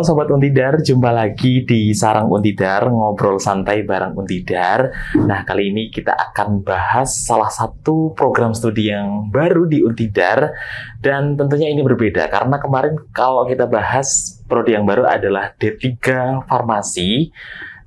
Sobat Untidar, jumpa lagi di Sarang Untidar, ngobrol santai bareng Untidar. Nah, kali ini kita akan bahas salah satu program studi yang baru di Untidar. Dan tentunya ini berbeda, karena kemarin kalau kita bahas prodi yang baru adalah D3 Farmasi.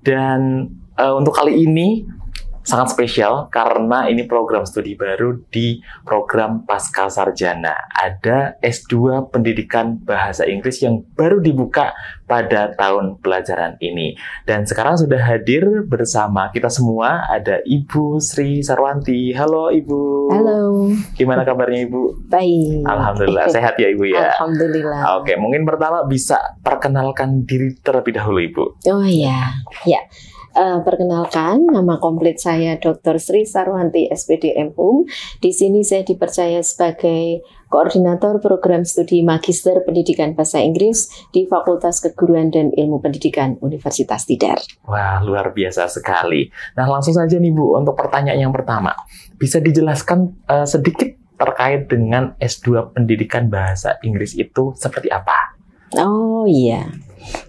Dan untuk kali ini sangat spesial karena ini program studi baru di program Pasca Sarjana. Ada S2 Pendidikan Bahasa Inggris yang baru dibuka pada tahun pelajaran ini. Dan sekarang sudah hadir bersama kita semua ada Ibu Sri Sarwanti. Halo Ibu. Halo. Gimana kabarnya Ibu? Baik. Alhamdulillah, sehat ya Ibu ya? Alhamdulillah. Oke, mungkin pertama bisa perkenalkan diri terlebih dahulu Ibu. Oh iya, ya. Perkenalkan, nama komplit saya Dr. Sri Sarwanti, SPD MUM. Di sini saya dipercaya sebagai Koordinator Program Studi Magister Pendidikan Bahasa Inggris di Fakultas Keguruan dan Ilmu Pendidikan Universitas Tidar. Wah, luar biasa sekali. Nah, langsung saja nih Bu, untuk pertanyaan yang pertama. Bisa dijelaskan sedikit terkait dengan S2 Pendidikan Bahasa Inggris itu seperti apa? Oh iya.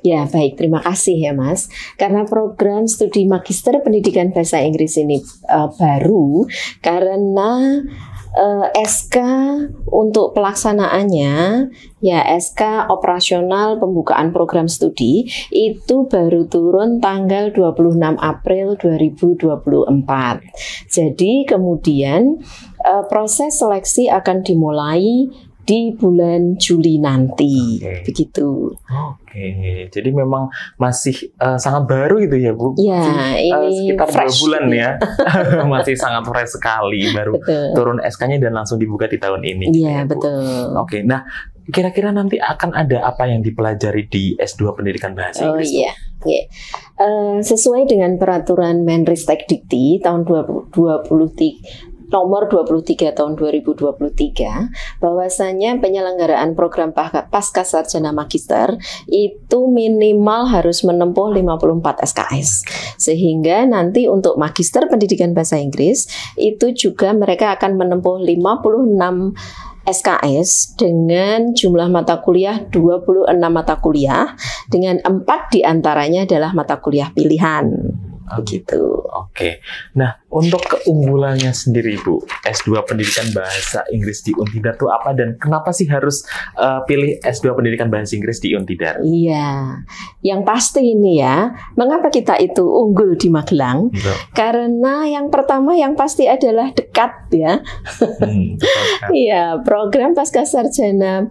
Ya, baik. Terima kasih ya, Mas. Karena program studi Magister Pendidikan Bahasa Inggris ini baru, karena SK untuk pelaksanaannya, ya SK operasional pembukaan program studi itu baru turun tanggal 26 April 2024. Jadi kemudian proses seleksi akan dimulai di bulan Juli nanti, begitu. Oke, jadi memang masih sangat baru gitu ya Bu? Ya, ini sekitar fresh 2 bulan ya, masih sangat fresh sekali, baru turun SK-nya dan langsung dibuka di tahun ini. Iya, ya, betul. Oke, nah kira-kira nanti akan ada apa yang dipelajari di S2 Pendidikan Bahasa Inggris? Oh iya. Yeah. Sesuai dengan peraturan Menristek Dikti tahun 2023 nomor 23 tahun 2023, bahwasanya penyelenggaraan program Pasca Sarjana Magister itu minimal harus menempuh 54 SKS. Sehingga nanti untuk Magister Pendidikan Bahasa Inggris itu juga mereka akan menempuh 56 SKS dengan jumlah mata kuliah 26 mata kuliah, dengan 4 diantaranya adalah mata kuliah pilihan. Begitu. Oke. Nah, untuk keunggulannya sendiri Bu, S2 Pendidikan Bahasa Inggris di Untidar itu apa dan kenapa sih harus pilih S2 Pendidikan Bahasa Inggris di Untidar? Iya, yang pasti ini ya, mengapa kita itu unggul di Magelang? Karena yang pertama yang pasti adalah dekat ya. Iya, program Pasca Sarjana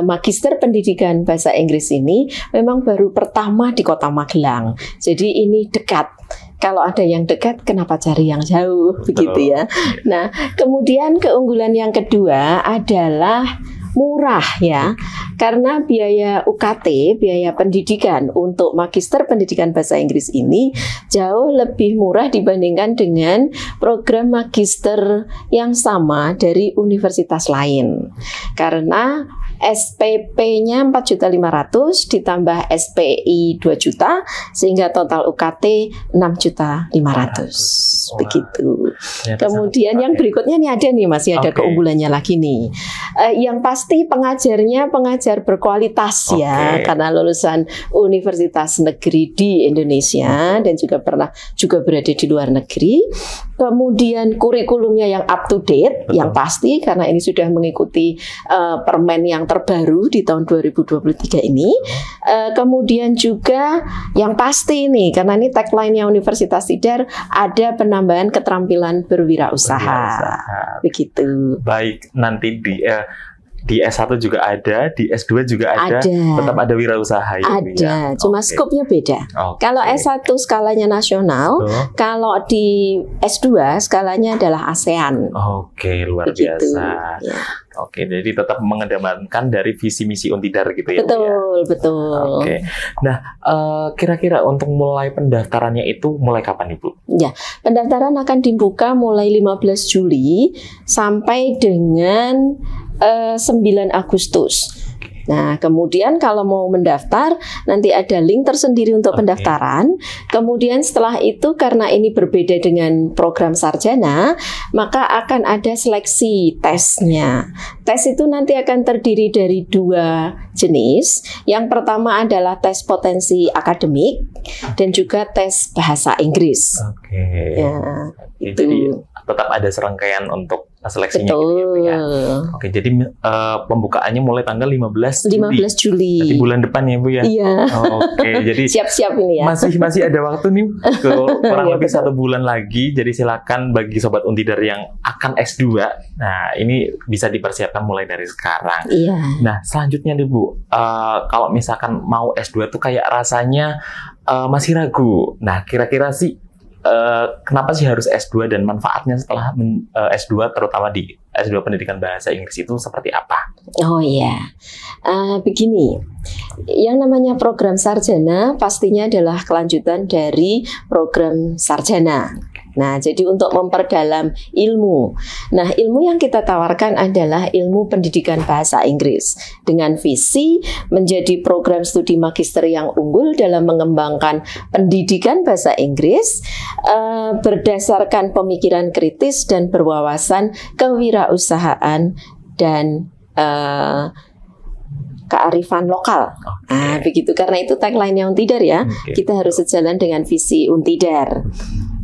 Magister Pendidikan Bahasa Inggris ini memang baru pertama di Kota Magelang. Jadi ini dekat. Kalau ada yang dekat, kenapa cari yang jauh? Begitu ya. Nah, kemudian keunggulan yang kedua adalah murah ya, karena biaya UKT, biaya pendidikan untuk Magister Pendidikan Bahasa Inggris ini jauh lebih murah dibandingkan dengan program magister yang sama dari universitas lain. Karena SPP-nya 4.500.000 ditambah SPI 2 juta sehingga total UKT 6.500.000 begitu. Kemudian yang berikutnya nih ada nih masih ada keunggulannya lagi nih. Yang pasti pengajarnya pengajar berkualitas ya, karena lulusan universitas negeri di Indonesia dan juga pernah juga berada di luar negeri. Kemudian kurikulumnya yang up to date, yang pasti karena ini sudah mengikuti permen yang terbaru di tahun 2023 ini. Kemudian juga yang pasti ini, karena ini tagline-nya Universitas Tidar, ada penambahan keterampilan berwirausaha. Begitu. Baik, nanti di S1 juga ada, di S2 juga ada. Tetap ada wirausaha ya? Ada, cuma skopnya beda. Kalau S1 skalanya nasional, kalau di S2 skalanya adalah ASEAN. Oke, luar biasa. Ya. Oke, jadi tetap mengedepankan dari visi misi Untidar gitu ya? Betul, betul. Oke. Nah, kira-kira untuk mulai pendaftarannya itu mulai kapan Ibu? Ya, pendaftaran akan dibuka mulai 15 Juli sampai dengan 9 Agustus. Nah, kemudian kalau mau mendaftar, nanti ada link tersendiri untuk pendaftaran. Kemudian setelah itu, karena ini berbeda dengan program sarjana, maka akan ada seleksi tesnya. Tes itu nanti akan terdiri dari 2 jenis. Yang pertama adalah tes potensi akademik dan juga tes bahasa Inggris. Ya, itu. Jadi tetap ada serangkaian untuk seleksinya. Betul. Gitu ya. Oke, jadi pembukaannya mulai tanggal 15 Juli. Berarti bulan depan ya, Bu ya? Iya. Oke, jadi siap-siap ini ya. Masih ada waktu nih ke kurang lebih 1 bulan lagi. Jadi silakan bagi sobat Untidar yang akan S2. Nah, ini bisa dipersiapkan mulai dari sekarang. Iya. Nah, selanjutnya nih, Bu, kalau misalkan mau S2 tuh kayak rasanya masih ragu. Nah, kira-kira sih kenapa sih harus S2 dan manfaatnya setelah S2, terutama di S2 Pendidikan Bahasa Inggris itu seperti apa? Oh iya, begini, yang namanya program sarjana pastinya adalah kelanjutan dari program sarjana. Nah, jadi untuk memperdalam ilmu. Nah, ilmu yang kita tawarkan adalah ilmu pendidikan bahasa Inggris dengan visi menjadi program studi magister yang unggul dalam mengembangkan pendidikan bahasa Inggris berdasarkan pemikiran kritis dan berwawasan kewirausahaan dan kearifan lokal. Begitu, karena itu tagline-nya Untidar ya. Kita harus sejalan dengan visi Untidar.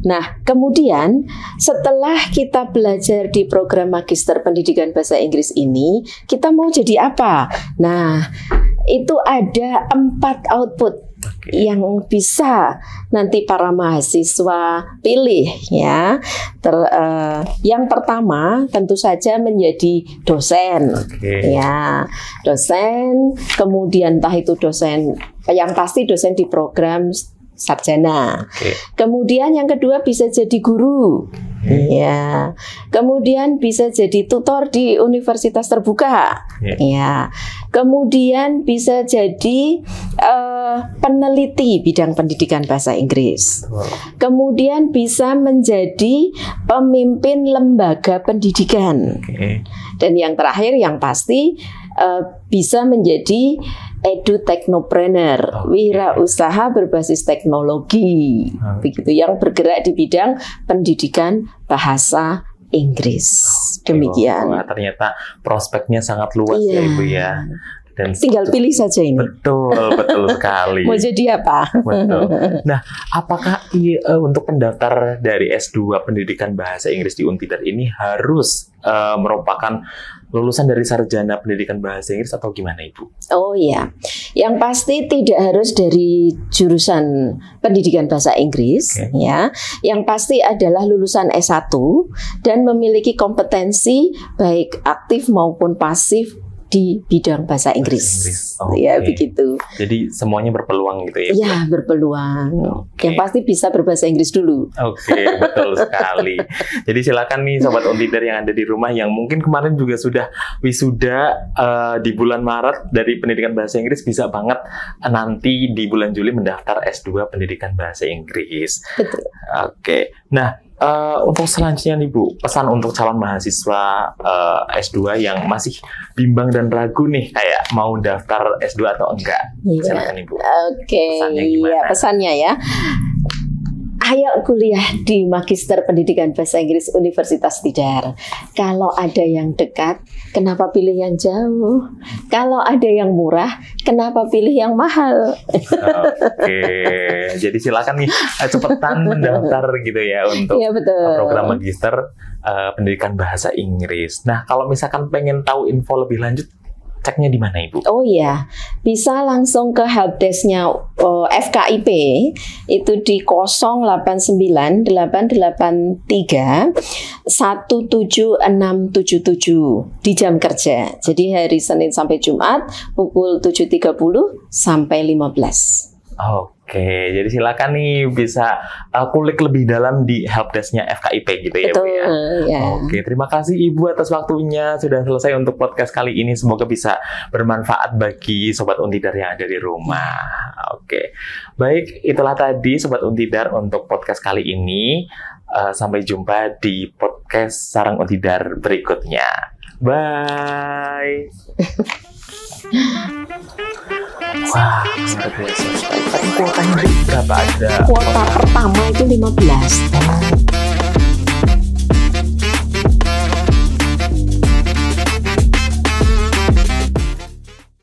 Nah, kemudian setelah kita belajar di program Magister Pendidikan Bahasa Inggris ini, kita mau jadi apa? Nah, itu ada 4 output yang bisa nanti para mahasiswa pilih ya. Yang pertama tentu saja menjadi dosen. Ya, dosen, kemudian entah itu dosen, yang pasti dosen di program sarjana. Kemudian yang kedua bisa jadi guru. Ya. Kemudian bisa jadi tutor di universitas terbuka. Ya. Kemudian bisa jadi peneliti bidang pendidikan bahasa Inggris. Kemudian bisa menjadi pemimpin lembaga pendidikan. Dan yang terakhir yang pasti bisa menjadi edutechnopreneur, wirausaha berbasis teknologi, begitu, yang bergerak di bidang pendidikan bahasa Inggris. Demikian. Ternyata prospeknya sangat luas ya, Ibu ya. Dan tinggal pilih saja ini. Betul sekali. Mau jadi apa? Betul. Nah, apakah untuk pendaftar dari S2 Pendidikan Bahasa Inggris di Untidar ini harus merupakan lulusan dari sarjana pendidikan bahasa Inggris atau gimana, Ibu? Oh iya, yang pasti tidak harus dari jurusan pendidikan bahasa Inggris, ya. Yang pasti adalah lulusan S1 dan memiliki kompetensi baik aktif maupun pasif di bidang bahasa Inggris. Ya, begitu. Jadi semuanya berpeluang gitu ya? Ya, berpeluang. Yang pasti bisa berbahasa Inggris dulu. Betul sekali. Jadi silakan nih Sobat Untidar yang ada di rumah yang mungkin kemarin juga sudah wisuda di bulan Maret dari pendidikan bahasa Inggris, bisa banget nanti di bulan Juli mendaftar S2 Pendidikan Bahasa Inggris. Betul. Nah, untuk selanjutnya nih Bu, pesan untuk calon mahasiswa S2 yang masih bimbang dan ragu nih, kayak mau daftar S2 atau enggak. Silakan Ibu. Pesannya ya. Ayo kuliah di Magister Pendidikan Bahasa Inggris Universitas Tidar. Kalau ada yang dekat, kenapa pilih yang jauh? Kalau ada yang murah, kenapa pilih yang mahal? Jadi silakan nih cepetan mendaftar gitu ya untuk program Magister Pendidikan Bahasa Inggris. Nah, kalau misalkan pengen tahu info lebih lanjut, ceknya di mana, Ibu? Oh iya, bisa langsung ke helpdesk-nya FKIP, itu di 088983 17677 di jam kerja. Jadi hari Senin sampai Jumat pukul 7.30 sampai 15. Jadi silakan nih bisa kulik lebih dalam di helpdesk-nya FKIP gitu ya, Bu ya. Terima kasih Ibu atas waktunya, sudah selesai untuk podcast kali ini. Semoga bisa bermanfaat bagi Sobat Untidar yang ada di rumah. Baik, itulah tadi Sobat Untidar untuk podcast kali ini. Sampai jumpa di podcast Sarang Untidar berikutnya. Bye. Wah, luar biasa. Tapi kuotanya berapa ada? Kuota pertama itu 15.